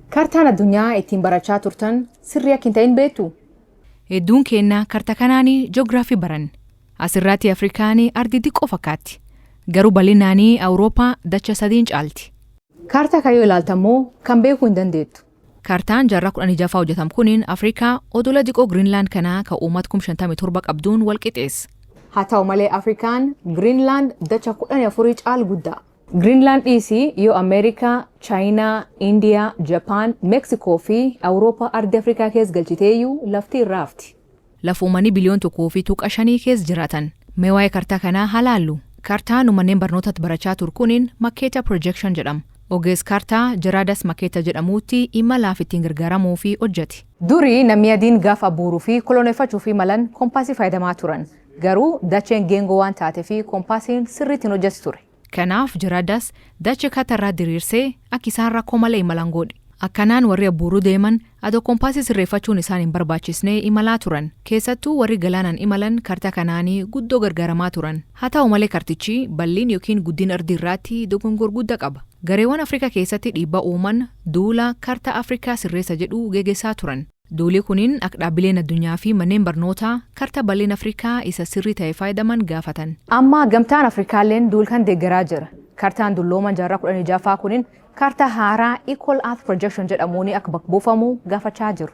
Kaartaan addunyaa ittiin barachaa turtan sirrii akka hin ta'in beektu. Hedduun keenya kaartaa kanaanii ji'oogiraafii baran. Asirratti Afrikaanii ardii xiqqoo fakkaatti. Garuu bal'inaanii Awurooppaa dacha 3 caalti. Kaartaa kayyoo ilaaltammoo kan beekuu hin dandeettu. Kaartaan jaarraa 16 hojjetam kuniin Afrikaa odola xiqqoo Giriinlaand kanaa kan uummata 57 qabduun wal qixeessa. Haa ta'u malee Afrikaan Giriinlaand dacha 14 caal guddaa. Giriinlaand dhiisii yoo Ameerikaa, Chaayinaa, Indiyaa, Japaan, Meeksikoo fi Awurooppaa ardii Afrikaa keessa galchiteeyyuu lafti irraa hafti. Lafuumanii biliyoon 1.5 keessa jiraatan. Mee waa'ee kaartaa kanaa halaallu. Kaartaan manneen barnootatti barachaa tur kuniin Makkeeta Projection jedhama. Ogeessi kaartaa Jiraadas Makkeeta jedhamuutti imalaaf ittiin gargaaramuu fi hojjete. Durii namni adiin gaafa buuruu fi koloneeffachuu fi malan kompaasii fayyadamaa turan. Garuu dacheen geengoo waan taatee fi kompaasiin sirriitti hin hojjetu ture. Kanaaf Jiraadas dachee katarraa diriirsee akka isaan rakkoo malee imalan godhe. Akkanaan warri abbuuruu deeman adoo kompaasii sirreeffachuun isaan hin barbaachisnee imalaa turan. Keessattuu warri galaanaan imalan kaartaa kanaanii guddoo gargaaramaa turan. Haa ta'u malee kaartichi bal'in yookiin guddin ardii irratti dogongor guddaa qaba. Gareewwan Afrikaa keessatti dhiibbaa uuman duula kaartaa Afrikaa sirreessa jedhu geggeessaa turan. Duuli kuniin akka dhaabbileen addunyaa fi manneen barnootaa kaartaa bal'ina Afrikaa isa sirrii ta'e fayyadaman gaafatan. Amma gamtaan Afrikaalleen duul kan deeggaraa jira. Kaartaan dullooman jaarraa 16ffaa kuniin kaartaa haaraa Equal Earth Projection jedhamuun akka bakka buufamu gaafachaa jiru.